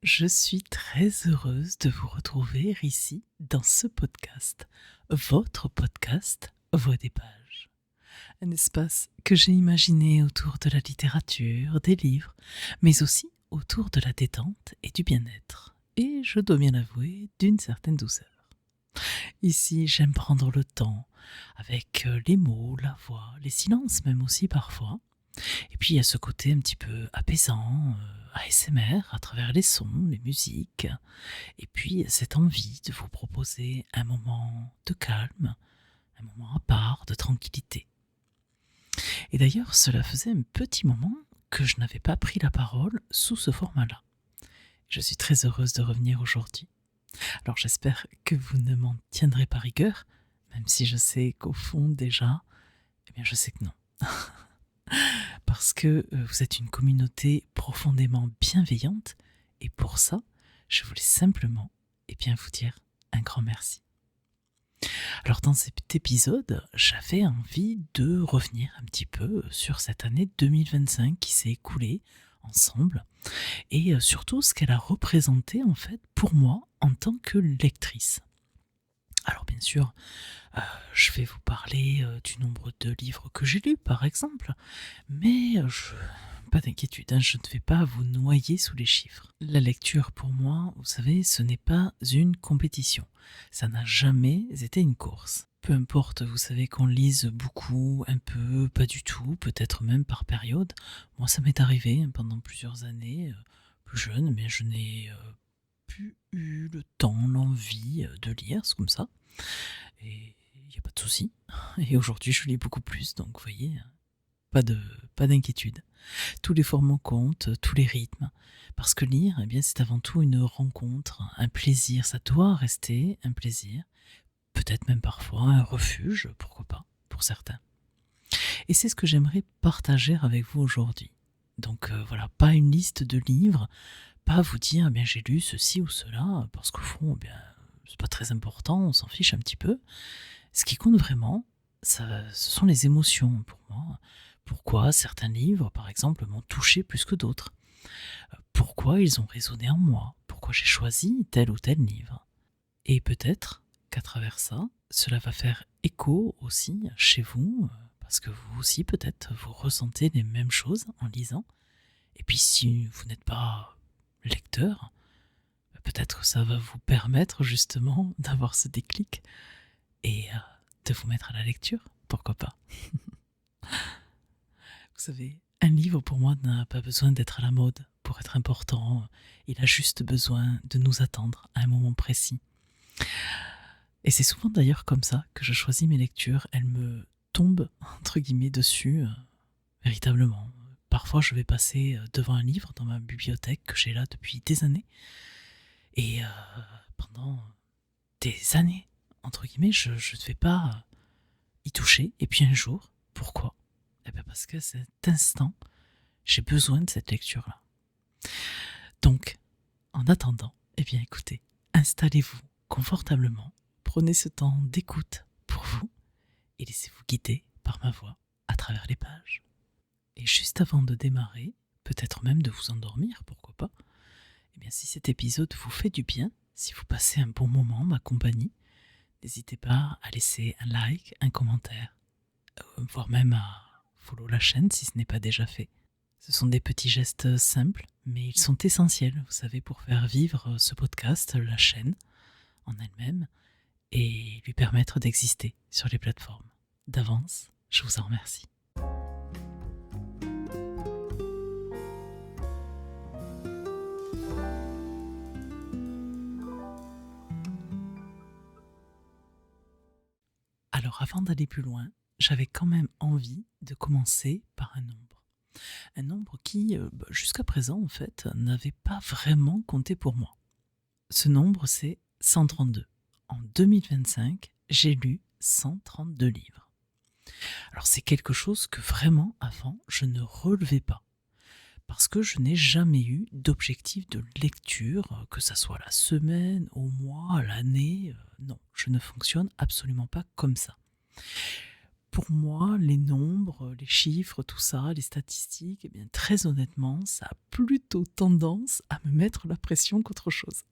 je suis très heureuse de vous retrouver ici dans ce podcast, votre podcast Voix des pages. Un espace que j'ai imaginé autour de la littérature, des livres, mais aussi autour de la détente et du bien-être. Et je dois bien l'avouer, d'une certaine douceur. Ici, j'aime prendre le temps avec les mots, la voix, les silences même aussi parfois. Et puis il y a ce côté un petit peu apaisant, ASMR à travers les sons, les musiques. Et puis cette envie de vous proposer un moment de calme, un moment à part, de tranquillité. Et d'ailleurs, cela faisait un petit moment que je n'avais pas pris la parole sous ce format-là. Je suis très heureuse de revenir aujourd'hui. Alors j'espère que vous ne m'en tiendrez pas rigueur, même si je sais qu'au fond déjà, eh bien je sais que non. Parce que vous êtes une communauté profondément bienveillante, et pour ça, je voulais simplement vous dire un grand merci. Alors dans cet épisode, j'avais envie de revenir un petit peu sur cette année 2025 qui s'est écoulée ensemble, et surtout ce qu'elle a représenté en fait pour moi en tant que lectrice. Alors bien sûr, je vais vous parler du nombre de livres que j'ai lus par exemple, mais pas d'inquiétude, je ne vais pas vous noyer sous les chiffres. La lecture pour moi, vous savez, ce n'est pas une compétition, ça n'a jamais été une course. Peu importe, vous savez, qu'on lise beaucoup, un peu, pas du tout, peut-être même par période. Moi ça m'est arrivé pendant plusieurs années, plus jeune, mais je n'ai plus eu le temps, l'envie de lire, c'est comme ça. Et il n'y a pas de souci. Et aujourd'hui, je lis beaucoup plus, donc vous voyez, pas d'inquiétude. Tous les formats comptent, tous les rythmes. Parce que lire, eh bien, c'est avant tout une rencontre, un plaisir. Ça doit rester un plaisir. Peut-être même parfois un refuge, pourquoi pas, pour certains. Et c'est ce que j'aimerais partager avec vous aujourd'hui. Donc voilà, pas une liste de livres, pas vous dire, eh bien, j'ai lu ceci ou cela, parce qu'au fond, eh bien, c'est pas très important, on s'en fiche un petit peu. Ce qui compte vraiment, ce sont les émotions pour moi. Pourquoi certains livres, par exemple, m'ont touché plus que d'autres. Pourquoi ils ont résonné en moi. Pourquoi j'ai choisi tel ou tel livre. Et peut-être qu'à travers ça, cela va faire écho aussi chez vous, parce que vous aussi peut-être vous ressentez les mêmes choses en lisant. Et puis si vous n'êtes pas lecteur, peut-être que ça va vous permettre justement d'avoir ce déclic et de vous mettre à la lecture, pourquoi pas. Vous savez, un livre pour moi n'a pas besoin d'être à la mode pour être important, il a juste besoin de nous attendre à un moment précis. Et c'est souvent d'ailleurs comme ça que je choisis mes lectures, elles me tombent entre guillemets dessus, véritablement. Parfois je vais passer devant un livre dans ma bibliothèque que j'ai là depuis des années, et pendant des années, entre guillemets, je ne vais pas y toucher, et puis un jour, pourquoi? Eh bien parce que cet instant, j'ai besoin de cette lecture-là. Donc, en attendant, eh bien écoutez, installez-vous confortablement, prenez ce temps d'écoute pour vous, et laissez-vous guider par ma voix à travers les pages. Et juste avant de démarrer, peut-être même de vous endormir, pourquoi pas, eh bien si cet épisode vous fait du bien, si vous passez un bon moment, ma compagnie, n'hésitez pas à laisser un like, un commentaire, voire même à follow la chaîne si ce n'est pas déjà fait. Ce sont des petits gestes simples, mais ils sont essentiels, vous savez, pour faire vivre ce podcast, la chaîne en elle-même, et lui permettre d'exister sur les plateformes. D'avance, je vous en remercie. Alors avant d'aller plus loin, j'avais quand même envie de commencer par un nombre. Un nombre qui, jusqu'à présent en fait, n'avait pas vraiment compté pour moi. Ce nombre, c'est 132. En 2025, j'ai lu 132 livres. Alors c'est quelque chose que vraiment avant, je ne relevais pas. Parce que je n'ai jamais eu d'objectif de lecture, que ça soit la semaine, au mois, l'année. Non, je ne fonctionne absolument pas comme ça. pour moi, les nombres, les chiffres, tout ça, les statistiques, eh bien, très honnêtement, ça a plutôt tendance à me mettre la pression qu'autre chose.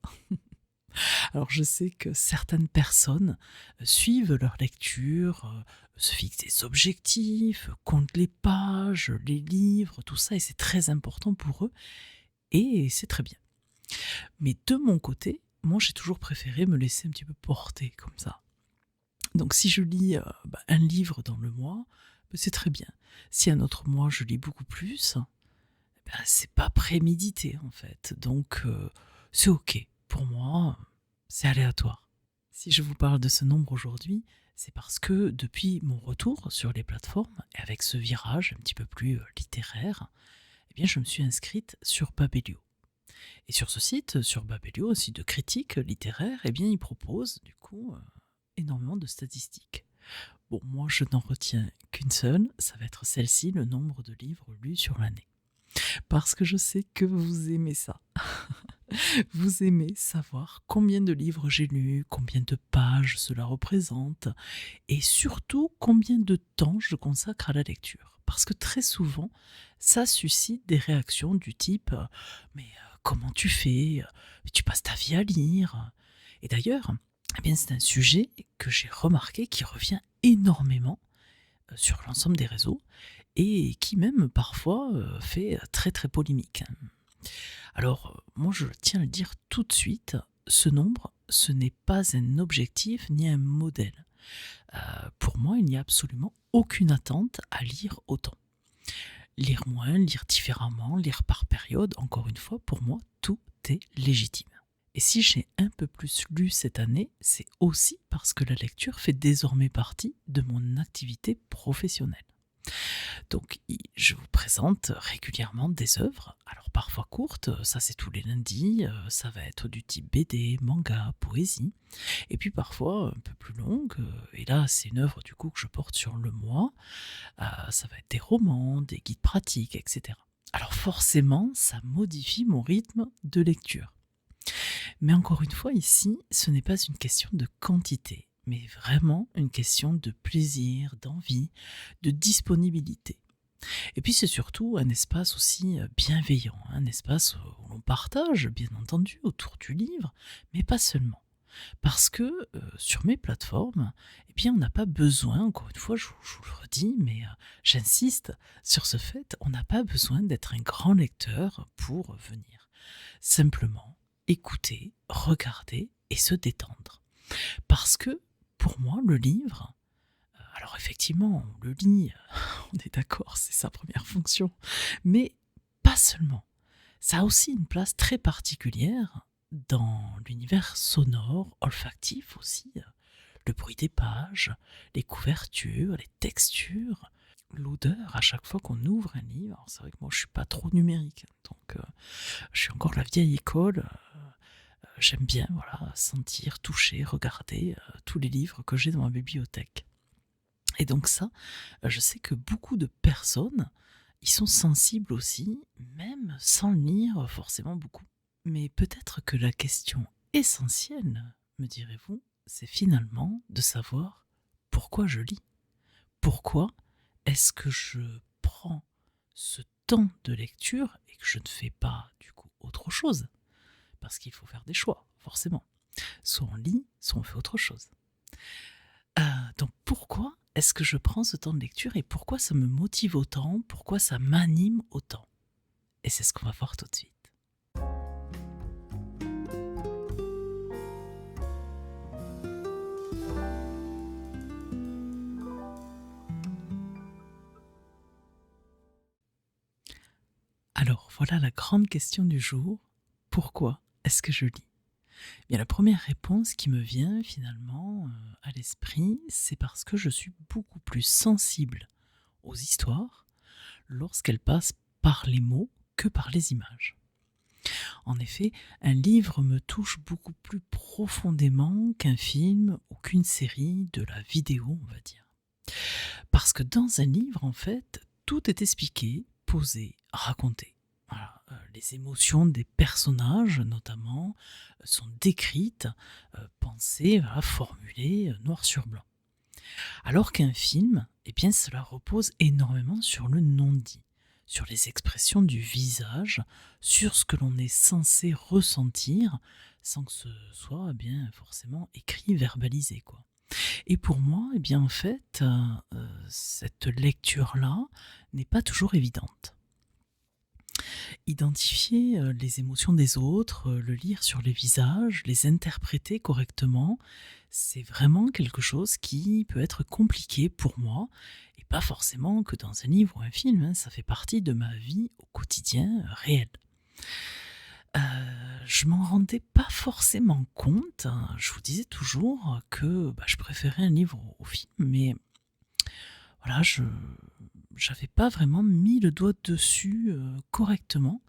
Alors je sais que certaines personnes suivent leur lecture, se fixent des objectifs, comptent les pages, les livres, tout ça, et c'est très important pour eux, et c'est très bien. Mais de mon côté, moi j'ai toujours préféré me laisser un petit peu porter comme ça. Donc si je lis un livre dans le mois, c'est très bien. Si un autre mois je lis beaucoup plus, c'est pas prémédité en fait. Donc c'est ok. Pour moi, c'est aléatoire. Si je vous parle de ce nombre aujourd'hui, c'est parce que depuis mon retour sur les plateformes, et avec ce virage un petit peu plus littéraire, eh bien je me suis inscrite sur Babelio. Et sur ce site, sur Babelio, aussi de critiques littéraires, eh bien il propose du coup énormément de statistiques. Bon, moi je n'en retiens qu'une seule, ça va être celle-ci, le nombre de livres lus sur l'année. Parce que je sais que vous aimez ça. Vous aimez savoir combien de livres j'ai lus, combien de pages cela représente, et surtout combien de temps je consacre à la lecture. Parce que très souvent, ça suscite des réactions du type Mais comment tu fais? Tu passes ta vie à lire. Et d'ailleurs, eh bien, c'est un sujet que j'ai remarqué qui revient énormément sur l'ensemble des réseaux et qui même parfois fait très très polémique. Alors, moi je tiens à le dire tout de suite, ce nombre, ce n'est pas un objectif ni un modèle. Pour moi, il n'y a absolument aucune attente à lire autant. Lire moins, lire différemment, lire par période, encore une fois, pour moi, tout est légitime. Et si j'ai un peu plus lu cette année, c'est aussi parce que la lecture fait désormais partie de mon activité professionnelle. Donc je vous présente régulièrement des œuvres, alors parfois courtes, ça c'est tous les lundis, ça va être du type BD, manga, poésie, et puis parfois un peu plus longue, et là c'est une œuvre du coup que je porte sur le mois, ça va être des romans, des guides pratiques, etc. Alors forcément, ça modifie mon rythme de lecture. Mais encore une fois, ici, ce n'est pas une question de quantité, mais vraiment une question de plaisir, d'envie, de disponibilité. Et puis c'est surtout un espace aussi bienveillant, un espace où l'on partage, bien entendu, autour du livre, mais pas seulement. Parce que sur mes plateformes, eh bien, on n'a pas besoin, encore une fois, je vous le redis, mais j'insiste sur ce fait, on n'a pas besoin d'être un grand lecteur pour venir. Simplement, écouter, regarder et se détendre. Parce que, pour moi, le livre, alors effectivement, on le lit, on est d'accord, c'est sa première fonction, mais pas seulement. Ça a aussi une place très particulière dans l'univers sonore, olfactif aussi, le bruit des pages, les couvertures, les textures, l'odeur à chaque fois qu'on ouvre un livre. Alors c'est vrai que moi je suis pas trop numérique, donc je suis encore la vieille école. J'aime bien voilà, sentir, toucher, regarder tous les livres que j'ai dans ma bibliothèque. Et donc ça, je sais que beaucoup de personnes y sont sensibles aussi, même sans lire forcément beaucoup. Mais peut-être que la question essentielle, me direz-vous, c'est finalement de savoir pourquoi je lis. Pourquoi est-ce que je prends ce temps de lecture et que je ne fais pas du coup autre chose? Parce qu'il faut faire des choix, forcément. Soit on lit, soit on fait autre chose. Donc pourquoi est-ce que je prends ce temps de lecture et pourquoi ça me motive autant? Pourquoi ça m'anime autant? Et c'est ce qu'on va voir tout de suite. Alors voilà la grande question du jour. Pourquoi est-ce que je lis? Bien, la première réponse qui me vient finalement à l'esprit, c'est parce que je suis beaucoup plus sensible aux histoires lorsqu'elles passent par les mots que par les images. En effet, un livre me touche beaucoup plus profondément qu'un film ou qu'une série, de la vidéo, on va dire. Parce que dans un livre, en fait, tout est expliqué, posé, raconté. Voilà, les émotions des personnages, notamment, sont décrites, pensées, voilà, formulées, noir sur blanc. Alors qu'un film, eh bien, cela repose énormément sur le non-dit, sur les expressions du visage, sur ce que l'on est censé ressentir, sans que ce soit eh bien forcément écrit, verbalisé, quoi. Et pour moi, eh bien en fait, cette lecture-là n'est pas toujours évidente. Identifier, les émotions des autres, le lire sur les visages, les interpréter correctement, c'est vraiment quelque chose qui peut être compliqué pour moi et pas forcément que dans un livre ou un film, hein, ça fait partie de ma vie au quotidien, réel. Heu, je m'en rendais pas forcément compte, hein. Je vous disais toujours que, je préférais un livre au film, mais voilà, je j'avais pas vraiment mis le doigt dessus, correctement.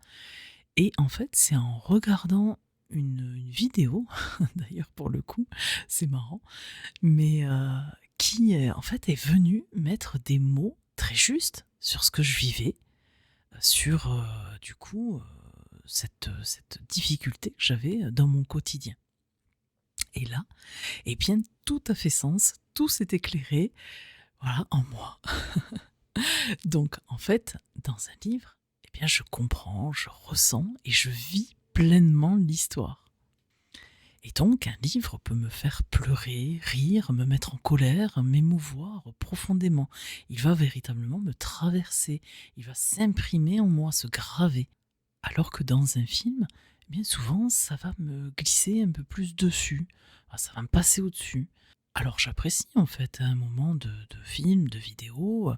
Et en fait, c'est en regardant une vidéo, d'ailleurs pour le coup, c'est marrant, mais qui, en fait, est venue mettre des mots très justes sur ce que je vivais, sur, du coup, cette difficulté que j'avais dans mon quotidien. Et là, eh bien, tout a fait sens, tout s'est éclairé, voilà, en moi. Donc, en fait, dans un livre, eh bien, je comprends, je ressens et je vis pleinement l'histoire. Et donc, un livre peut me faire pleurer, rire, me mettre en colère, m'émouvoir profondément. Il va véritablement me traverser, il va s'imprimer en moi, se graver. Alors que dans un film, eh bien souvent, ça va me glisser un peu plus dessus, ça va me passer au-dessus. Alors j'apprécie en fait un moment de film, de vidéo,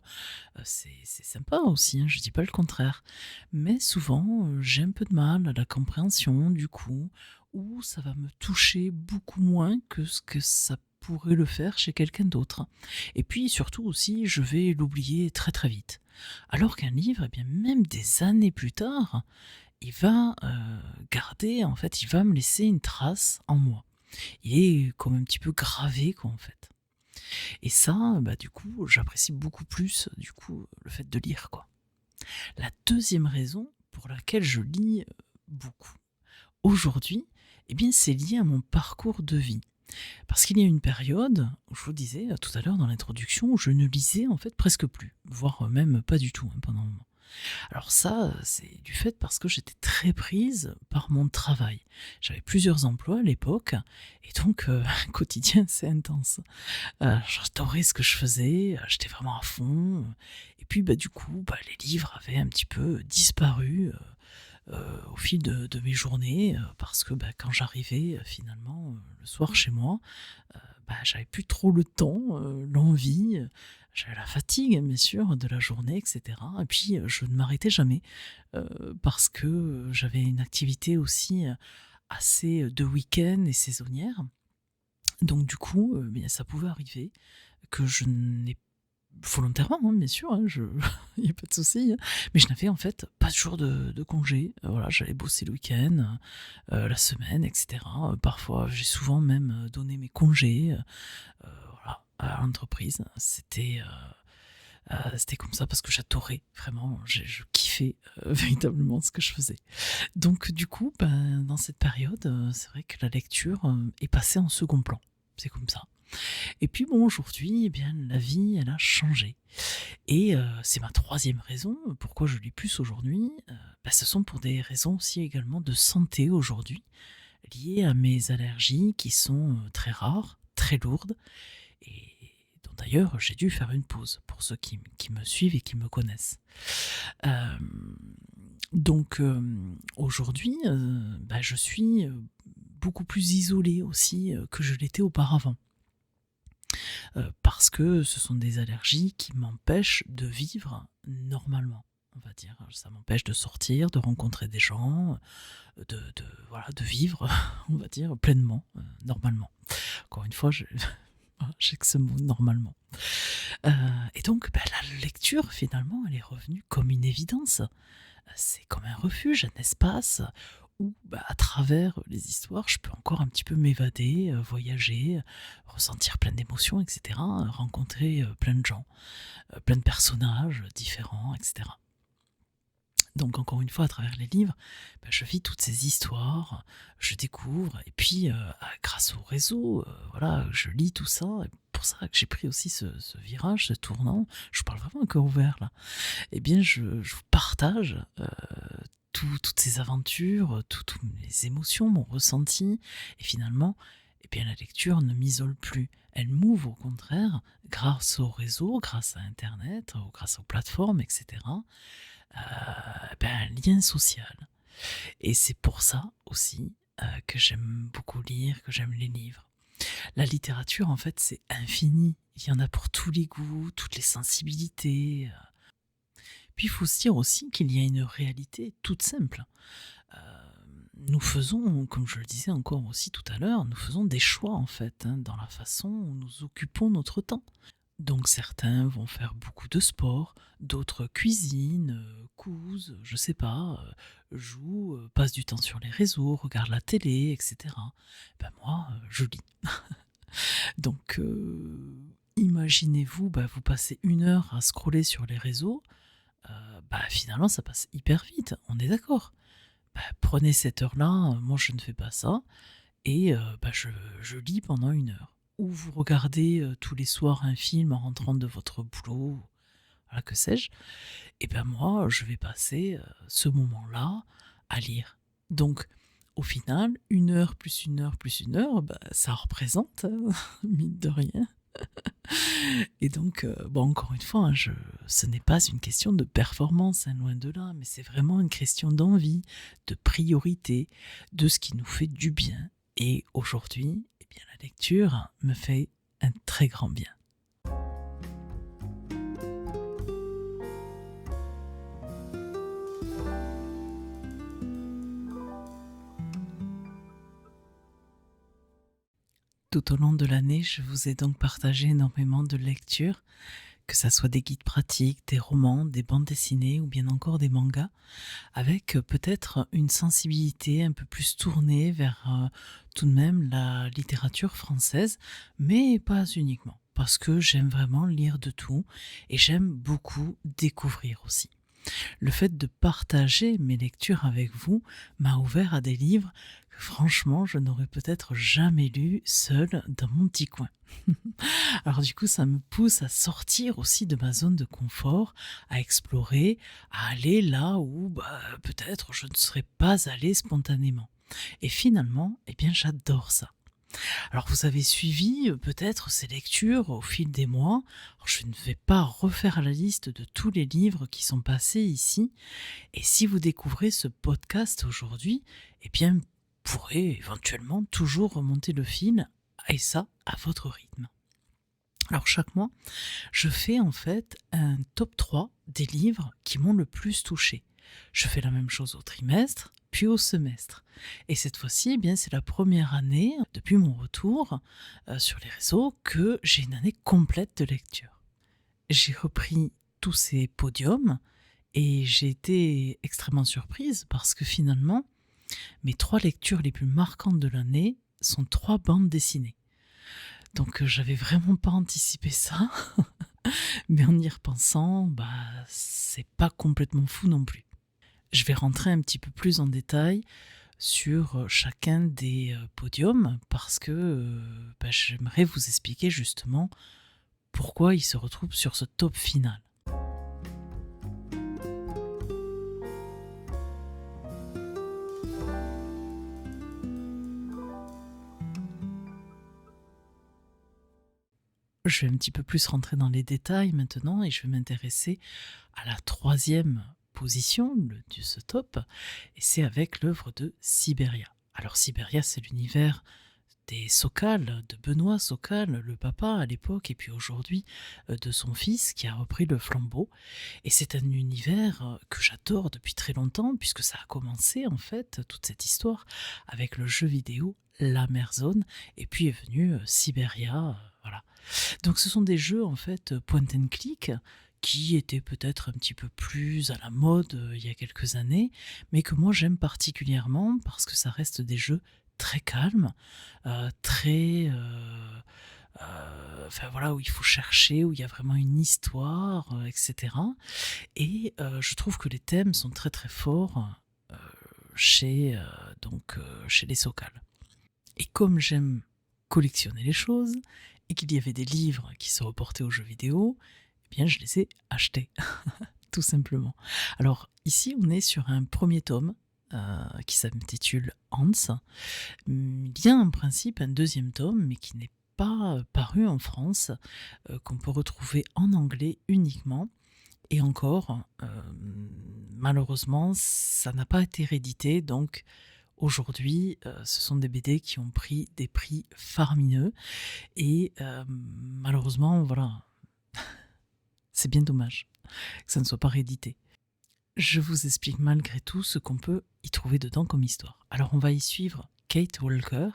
c'est sympa aussi, hein, je dis pas le contraire. Mais souvent, j'ai un peu de mal à la compréhension du coup, ou ça va me toucher beaucoup moins que ce que ça pourrait le faire chez quelqu'un d'autre. Et puis surtout aussi, je vais l'oublier très très vite. Alors qu'un livre, eh bien même des années plus tard, il va, garder en fait, il va me laisser une trace en moi. Il est comme un petit peu gravé quoi, en fait. Et ça, du coup, j'apprécie beaucoup plus, du coup, le fait de lire, quoi. La deuxième raison pour laquelle je lis, beaucoup, aujourd'hui, eh bien, c'est lié à mon parcours de vie. Parce qu'il y a une période, où je vous disais, tout à l'heure dans l'introduction, où je ne lisais, en fait, presque plus, voire, même pas du tout, hein, pendant un moment. Alors ça, c'est du fait parce que j'étais très prise par mon travail. J'avais plusieurs emplois à l'époque et donc un quotidien assez intense. J'adorais ce que je faisais, j'étais vraiment à fond, et puis, du coup, les livres avaient un petit peu disparu, au fil de mes journées, parce que, quand j'arrivais, finalement, le soir chez moi, j'avais plus trop le temps, l'envie, j'avais la fatigue, hein, bien sûr, de la journée et cetera et puis, je ne m'arrêtais jamais, parce que, j'avais une activité aussi, assez, de week-end et saisonnière. Donc du coup, bien ça pouvait arriver que je n'ai volontairement, hein, bien sûr, hein, je il y a pas de souci, hein, mais je n'avais en fait pas de jour de congé. Voilà, j'allais bosser le week-end, la semaine et cetera. Parfois, j'ai souvent même, donné mes congés, voilà, à l'entreprise. C'était comme ça parce que j'adorais vraiment, je kiffais, véritablement ce que je faisais. Donc du coup, dans cette période, c'est vrai que la lecture, est passée en second plan. C'est comme ça. Et puis bon, aujourd'hui, eh bien, la vie, elle a changé. Et c'est ma troisième raison, pourquoi je lis plus aujourd'hui. Ce sont pour des raisons aussi également de santé aujourd'hui, liées à mes allergies qui sont très rares, très lourdes, et dont d'ailleurs j'ai dû faire une pause pour ceux qui me suivent et qui me connaissent. Donc aujourd'hui, je suis beaucoup plus isolée aussi que je l'étais auparavant. Parce que ce sont des allergies qui m'empêchent de vivre normalement, on va dire. Ça m'empêche de sortir, de rencontrer des gens, voilà, de vivre, on va dire, pleinement, normalement. Encore une fois, j'ai que ce mot normalement. Et donc, la lecture, finalement, elle est revenue comme une évidence. C'est comme un refuge, un espace où, à travers les histoires, je peux encore un petit peu m'évader, voyager, ressentir plein d'émotions, et cetera, rencontrer plein de gens, plein de personnages différents, et cetera. Donc encore une fois, à travers les livres, je vis toutes ces histoires, je découvre, et puis grâce au réseau, voilà, je lis tout ça, et pour ça que j'ai pris aussi ce virage, ce tournant. Je vous parle vraiment à cœur ouvert là. Eh bien, je vous partage toutes ces aventures, toutes mes émotions, mon ressenti. Et finalement, eh bien, la lecture ne m'isole plus. Elle m'ouvre au contraire, grâce au réseau, grâce à Internet, grâce aux plateformes, etc. Un lien social. Et c'est pour ça aussi que j'aime beaucoup lire, que j'aime les livres. La littérature, en fait, c'est infini. Il y en a pour tous les goûts, toutes les sensibilités. Puis il faut se dire aussi qu'il y a une réalité toute simple. Nous faisons, comme je le disais encore aussi tout à l'heure, nous faisons des choix en fait, dans la façon où nous occupons notre temps. Donc certains vont faire beaucoup de sport, d'autres cuisinent, cousent, je sais pas, jouent, passent du temps sur les réseaux, regardent la télé, etc. Ben moi, je lis. Donc imaginez-vous, vous passez 1 heure à scroller sur les réseaux, finalement ça passe hyper vite, on est d'accord. Prenez cette heure-là, moi je ne fais pas ça, et je lis pendant 1 heure. Ou vous regardez tous les soirs un film en rentrant de votre boulot, voilà, que sais-je, et moi je vais passer ce moment-là à lire. Donc au final, 1 heure plus 1 heure plus 1 heure, ça représente, mine de rien. Et donc, encore une fois, ce n'est pas une question de performance, loin de là, mais c'est vraiment une question d'envie, de priorité, de ce qui nous fait du bien. Et aujourd'hui, la lecture me fait un très grand bien. Tout au long de l'année, je vous ai donc partagé énormément de lectures, que ça soit des guides pratiques, des romans, des bandes dessinées ou bien encore des mangas, avec peut-être une sensibilité un peu plus tournée vers tout de même la littérature française, mais pas uniquement, parce que j'aime vraiment lire de tout et j'aime beaucoup découvrir aussi. Le fait de partager mes lectures avec vous m'a ouvert à des livres que franchement je n'aurais peut-être jamais lus seul dans mon petit coin. Alors du coup ça me pousse à sortir aussi de ma zone de confort, à explorer, à aller là où peut-être je ne serais pas allé spontanément. Et finalement, j'adore ça. Alors vous avez suivi peut-être ces lectures au fil des mois. Alors, je ne vais pas refaire la liste de tous les livres qui sont passés ici. Et si vous découvrez ce podcast aujourd'hui, vous pourrez éventuellement toujours remonter le fil, et ça à votre rythme. Alors chaque mois, je fais en fait un top 3 des livres qui m'ont le plus touché. Je fais la même chose au trimestre, puis au semestre. Et cette fois-ci, c'est la première année, depuis mon retour sur les réseaux, que j'ai une année complète de lecture. J'ai repris tous ces podiums et j'ai été extrêmement surprise parce que finalement, mes 3 lectures les plus marquantes de l'année sont 3 bandes dessinées. Donc j'avais vraiment pas anticipé ça, mais en y repensant, c'est pas complètement fou non plus. Je vais rentrer un petit peu plus en détail sur chacun des podiums parce que j'aimerais vous expliquer justement pourquoi ils se retrouvent sur ce top final. Je vais un petit peu plus rentrer dans les détails maintenant et je vais m'intéresser à la 3e position de ce top, et c'est avec l'œuvre de Sibéria. Alors Sibéria, c'est l'univers des Sokal, de Benoît Sokal, le papa à l'époque, et puis aujourd'hui de son fils qui a repris le flambeau. Et c'est un univers que j'adore depuis très longtemps, puisque ça a commencé en fait, toute cette histoire, avec le jeu vidéo La Merzone, et puis est venu Sibéria, voilà. Donc ce sont des jeux en fait point and click, qui étaient peut-être un petit peu plus à la mode il y a quelques années, mais que moi j'aime particulièrement parce que ça reste des jeux très calmes, très... où il faut chercher, où il y a vraiment une histoire, etc. Et je trouve que les thèmes sont très très forts chez les Sokal. Et comme j'aime collectionner les choses, et qu'il y avait des livres qui se reportaient aux jeux vidéo, eh bien je les ai achetés, tout simplement. Alors ici, on est sur un premier tome qui s'intitule Hans. Il y a en principe un deuxième tome, mais qui n'est pas paru en France, qu'on peut retrouver en anglais uniquement. Et encore, malheureusement, ça n'a pas été réédité, donc aujourd'hui, ce sont des BD qui ont pris des prix faramineux et malheureusement, voilà, c'est bien dommage que ça ne soit pas réédité. Je vous explique malgré tout ce qu'on peut y trouver dedans comme histoire. Alors on va y suivre Kate Walker.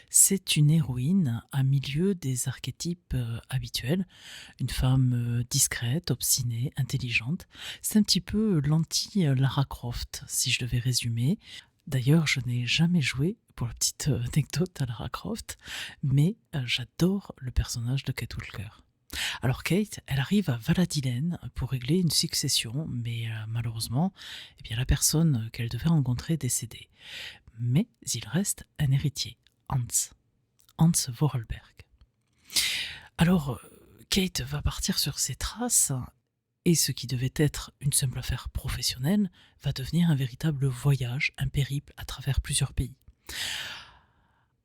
C'est une héroïne à milieu des archétypes habituels. Une femme discrète, obstinée, intelligente. C'est un petit peu l'anti-Lara Croft, si je devais résumer. D'ailleurs, je n'ai jamais joué, pour la petite anecdote, à Lara Croft, mais j'adore le personnage de Kate Walker. Alors Kate, elle arrive à Valadilen pour régler une succession, mais malheureusement, eh bien, la personne qu'elle devait rencontrer est décédée. Mais il reste un héritier, Hans Vorarlberg. Alors, Kate va partir sur ses traces, et ce qui devait être une simple affaire professionnelle va devenir un véritable voyage, un périple à travers plusieurs pays.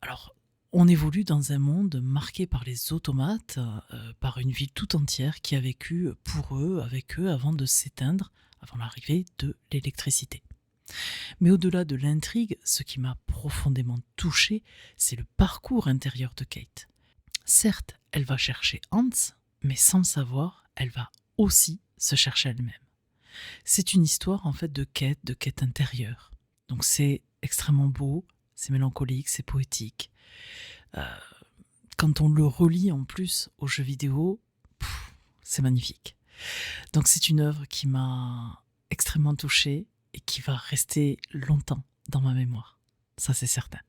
Alors, on évolue dans un monde marqué par les automates, par une ville tout entière qui a vécu pour eux, avec eux, avant de s'éteindre, avant l'arrivée de l'électricité. Mais au-delà de l'intrigue, ce qui m'a profondément touché, c'est le parcours intérieur de Kate. Certes, elle va chercher Hans, mais sans le savoir, elle va aussi se chercher elle-même. C'est une histoire en fait de quête intérieure. Donc c'est extrêmement beau, c'est mélancolique, c'est poétique. Quand on le relie en plus aux jeux vidéo, c'est magnifique. Donc c'est une œuvre qui m'a extrêmement touchée et qui va rester longtemps dans ma mémoire. Ça c'est certain.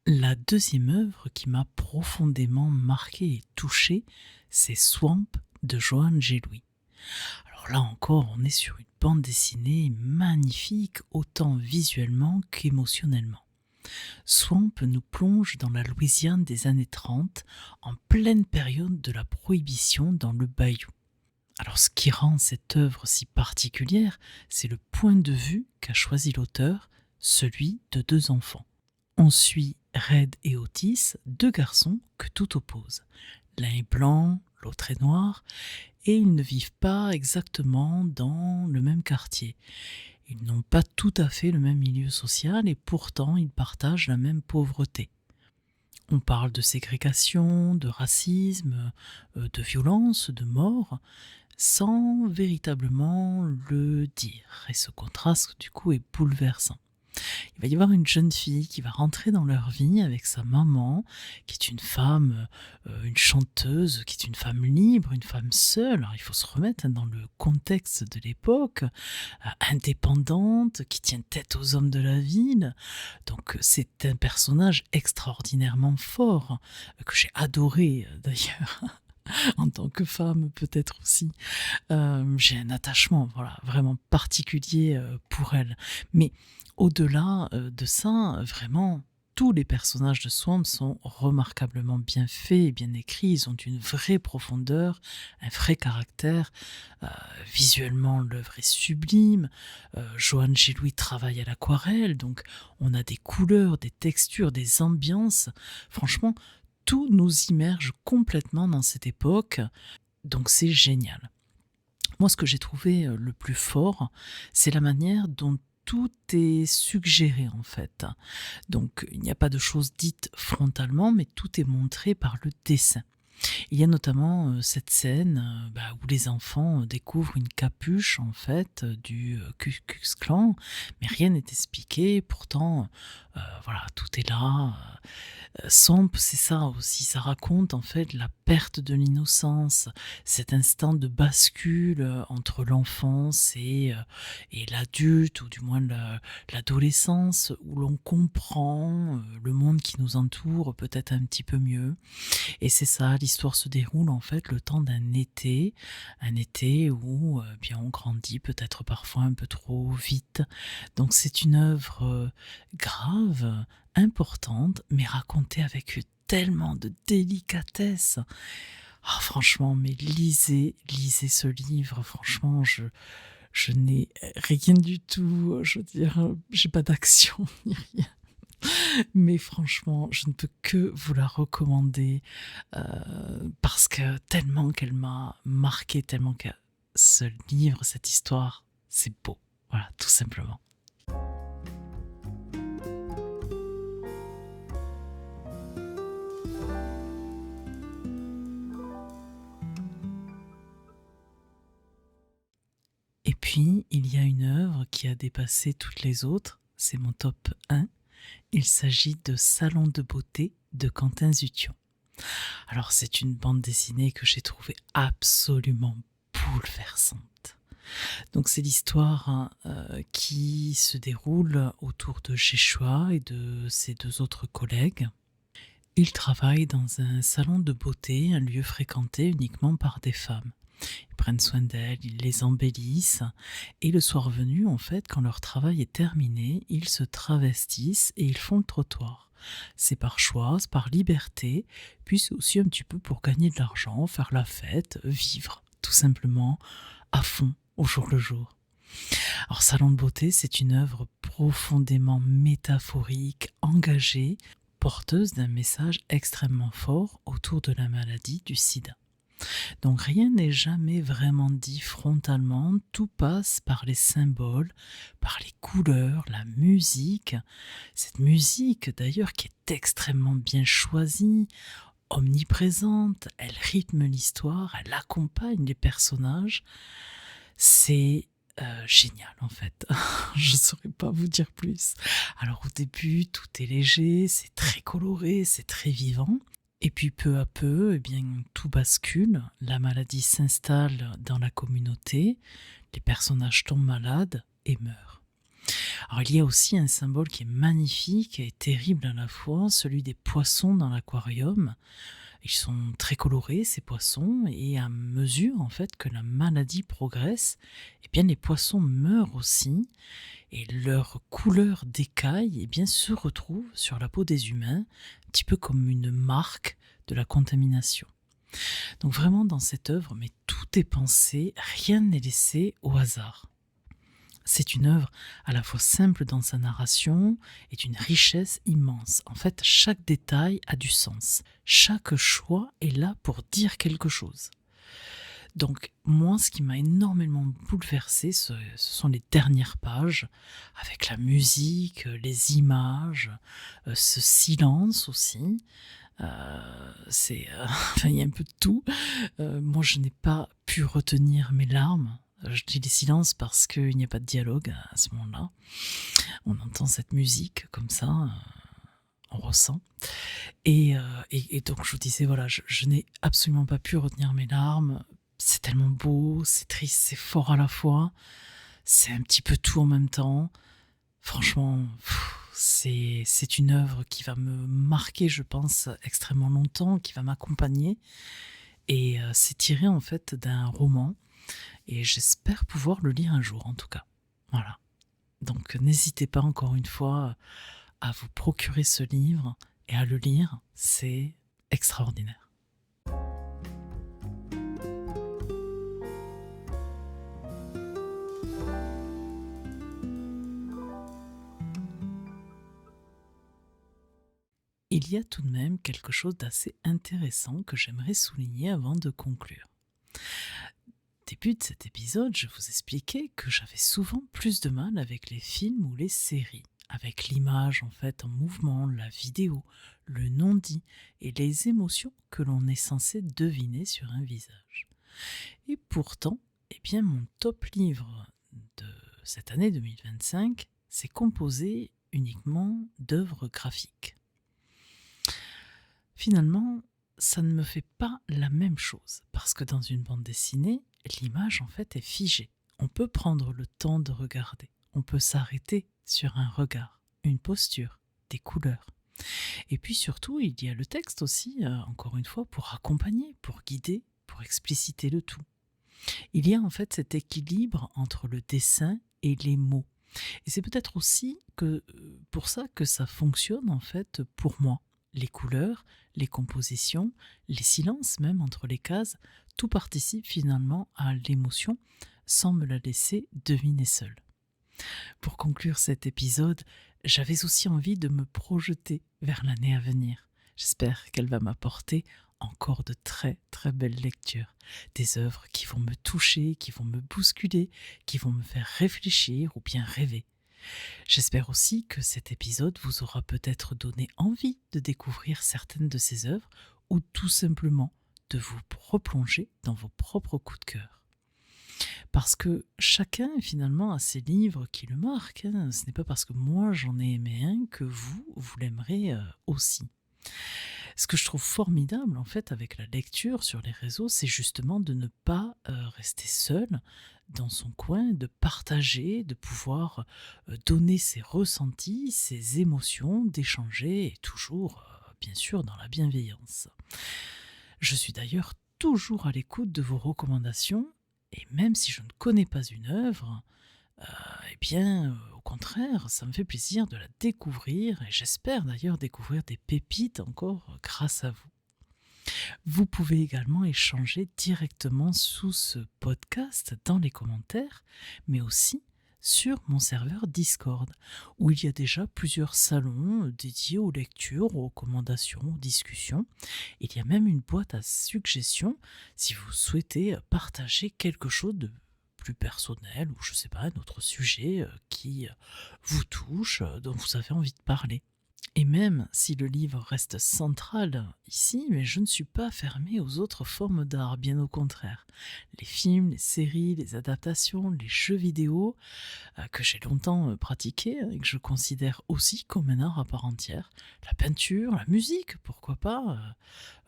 La deuxième œuvre qui m'a profondément marqué et touché, c'est Swamp de Johan Gélouis. Alors là encore, on est sur une bande dessinée magnifique, autant visuellement qu'émotionnellement. Swamp nous plonge dans la Louisiane des années 30, en pleine période de la prohibition dans le bayou. Alors ce qui rend cette œuvre si particulière, c'est le point de vue qu'a choisi l'auteur, celui de deux enfants. On suit Red et Otis, deux garçons que tout oppose. L'un est blanc, l'autre est noir, et ils ne vivent pas exactement dans le même quartier. Ils n'ont pas tout à fait le même milieu social et pourtant ils partagent la même pauvreté. On parle de ségrégation, de racisme, de violence, de mort, sans véritablement le dire. Et ce contraste du coup est bouleversant. Il va y avoir une jeune fille qui va rentrer dans leur vie avec sa maman, qui est une femme, une chanteuse, qui est une femme libre, une femme seule. Alors, il faut se remettre dans le contexte de l'époque, indépendante, qui tient tête aux hommes de la ville. Donc c'est un personnage extraordinairement fort, que j'ai adoré d'ailleurs. En tant que femme peut-être aussi, j'ai un attachement vraiment particulier pour elle. Mais au-delà de ça, vraiment, tous les personnages de Swamp sont remarquablement bien faits et bien écrits. Ils ont une vraie profondeur, un vrai caractère. Visuellement, l'œuvre est sublime. Johan Gélouis travaille à l'aquarelle, donc on a des couleurs, des textures, des ambiances. Franchement, tout nous immerge complètement dans cette époque, donc c'est génial. Moi, ce que j'ai trouvé le plus fort, c'est la manière dont tout est suggéré en fait. Donc il n'y a pas de choses dites frontalement, mais tout est montré par le dessin. Il y a notamment cette scène où les enfants découvrent une capuche en fait du Ku Klux Klan, mais rien n'est expliqué. Pourtant, tout est là. Swamp, c'est ça aussi. Ça raconte en fait la perte de l'innocence, cet instant de bascule entre l'enfance et l'adulte, ou du moins l'adolescence, où l'on comprend le monde qui nous entoure peut-être un petit peu mieux. Et c'est ça l'histoire l'histoire se déroule en fait le temps d'un été, un été où bien on grandit peut-être parfois un peu trop vite. Donc c'est une œuvre grave, importante, mais racontée avec tellement de délicatesse. Ah, franchement, mais lisez ce livre. Franchement, je n'ai rien du tout. Je veux dire, j'ai pas d'action ni rien. Mais franchement, je ne peux que vous la recommander parce que tellement qu'elle m'a marqué, tellement que ce livre, cette histoire, c'est beau. Voilà, tout simplement. Et puis, il y a une œuvre qui a dépassé toutes les autres, c'est mon top 1. Il s'agit de Salon de beauté de Quentin Zution. Alors, c'est une bande dessinée que j'ai trouvée absolument bouleversante. Donc, c'est l'histoire qui se déroule autour de Sheshua et de ses 2 autres collègues. Ils travaillent dans un salon de beauté, un lieu fréquenté uniquement par des femmes. Ils prennent soin d'elles, ils les embellissent, et le soir venu, en fait, quand leur travail est terminé, ils se travestissent et ils font le trottoir. C'est par choix, c'est par liberté, puis c'est aussi un petit peu pour gagner de l'argent, faire la fête, vivre, tout simplement, à fond, au jour le jour. Alors, Salon de beauté, c'est une œuvre profondément métaphorique, engagée, porteuse d'un message extrêmement fort autour de la maladie du sida. Donc rien n'est jamais vraiment dit frontalement, tout passe par les symboles, par les couleurs, la musique. Cette musique d'ailleurs qui est extrêmement bien choisie, omniprésente, elle rythme l'histoire, elle accompagne les personnages. C'est génial en fait, je ne saurais pas vous dire plus. Alors au début tout est léger, c'est très coloré, c'est très vivant. Et puis peu à peu, eh bien, tout bascule, la maladie s'installe dans la communauté, les personnages tombent malades et meurent. Alors il y a aussi un symbole qui est magnifique et terrible à la fois, celui des poissons dans l'aquarium. Ils sont très colorés ces poissons et à mesure en fait que la maladie progresse, eh bien les poissons meurent aussi et leur couleur d'écaille eh bien, se retrouve sur la peau des humains, un petit peu comme une marque de la contamination. Donc vraiment dans cette œuvre, mais tout est pensé, rien n'est laissé au hasard. C'est une œuvre à la fois simple dans sa narration et d'une richesse immense. En fait, chaque détail a du sens. Chaque choix est là pour dire quelque chose. Donc moi, ce qui m'a énormément bouleversée, ce sont les dernières pages, avec la musique, les images, ce silence aussi. Enfin, il y a un peu de tout. Moi, je n'ai pas pu retenir mes larmes. Je dis les silences parce qu'il n'y a pas de dialogue à ce moment-là. On entend cette musique comme ça, on ressent. Et donc je vous disais, voilà, je n'ai absolument pas pu retenir mes larmes. C'est tellement beau, c'est triste, c'est fort à la fois. C'est un petit peu tout en même temps. Franchement, c'est une œuvre qui va me marquer, je pense, extrêmement longtemps, qui va m'accompagner. Et c'est tiré en fait d'un roman. Et j'espère pouvoir le lire un jour en tout cas. Voilà. Donc n'hésitez pas encore une fois à vous procurer ce livre et à le lire. C'est extraordinaire. Il y a tout de même quelque chose d'assez intéressant que j'aimerais souligner avant de conclure. Au début de cet épisode, je vous expliquais que j'avais souvent plus de mal avec les films ou les séries, avec l'image en fait en mouvement, la vidéo, le non-dit et les émotions que l'on est censé deviner sur un visage. Et pourtant, eh bien, mon top livre de cette année 2025, c'est composé uniquement d'œuvres graphiques. Finalement, ça ne me fait pas la même chose, parce que dans une bande dessinée, l'image en fait est figée. On peut prendre le temps de regarder, on peut s'arrêter sur un regard, une posture, des couleurs. Et puis surtout, il y a le texte aussi, encore une fois, pour accompagner, pour guider, pour expliciter le tout. Il y a en fait cet équilibre entre le dessin et les mots. Et c'est peut-être aussi pour ça que ça fonctionne en fait pour moi. Les couleurs, les compositions, les silences même entre les cases, tout participe finalement à l'émotion sans me la laisser deviner seule. Pour conclure cet épisode, j'avais aussi envie de me projeter vers l'année à venir. J'espère qu'elle va m'apporter encore de très très belles lectures, des œuvres qui vont me toucher, qui vont me bousculer, qui vont me faire réfléchir ou bien rêver. J'espère aussi que cet épisode vous aura peut-être donné envie de découvrir certaines de ces œuvres ou tout simplement de vous replonger dans vos propres coups de cœur. Parce que chacun finalement a ses livres qui le marquent. Ce n'est pas parce que moi j'en ai aimé un que vous l'aimerez aussi. Ce que je trouve formidable en fait avec la lecture sur les réseaux, c'est justement de ne pas rester seul dans son coin, de partager, de pouvoir donner ses ressentis, ses émotions, d'échanger et toujours bien sûr dans la bienveillance. Je suis d'ailleurs toujours à l'écoute de vos recommandations et même si je ne connais pas une œuvre, au contraire, ça me fait plaisir de la découvrir et j'espère d'ailleurs découvrir des pépites encore grâce à vous. Vous pouvez également échanger directement sous ce podcast dans les commentaires, mais aussi sur mon serveur Discord, où il y a déjà plusieurs salons dédiés aux lectures, aux recommandations, aux discussions. Il y a même une boîte à suggestions si vous souhaitez partager quelque chose de plus personnel ou je sais pas, un autre sujet qui vous touche, dont vous avez envie de parler. Et même si le livre reste central ici, mais je ne suis pas fermée aux autres formes d'art, bien au contraire. Les films, les séries, les adaptations, les jeux vidéo, que j'ai longtemps pratiqué et que je considère aussi comme un art à part entière. La peinture, la musique, pourquoi pas.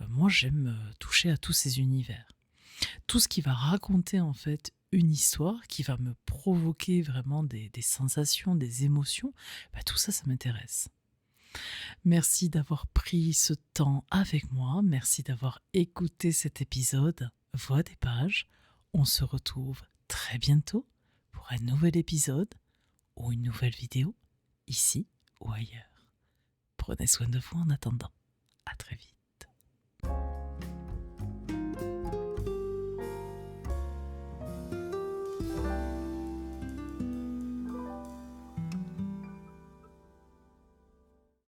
Moi j'aime toucher à tous ces univers. Tout ce qui va raconter en fait une histoire, qui va me provoquer vraiment des sensations, des émotions, tout ça, ça m'intéresse. Merci d'avoir pris ce temps avec moi, merci d'avoir écouté cet épisode Voix des pages. On se retrouve très bientôt pour un nouvel épisode ou une nouvelle vidéo, ici ou ailleurs. Prenez soin de vous en attendant.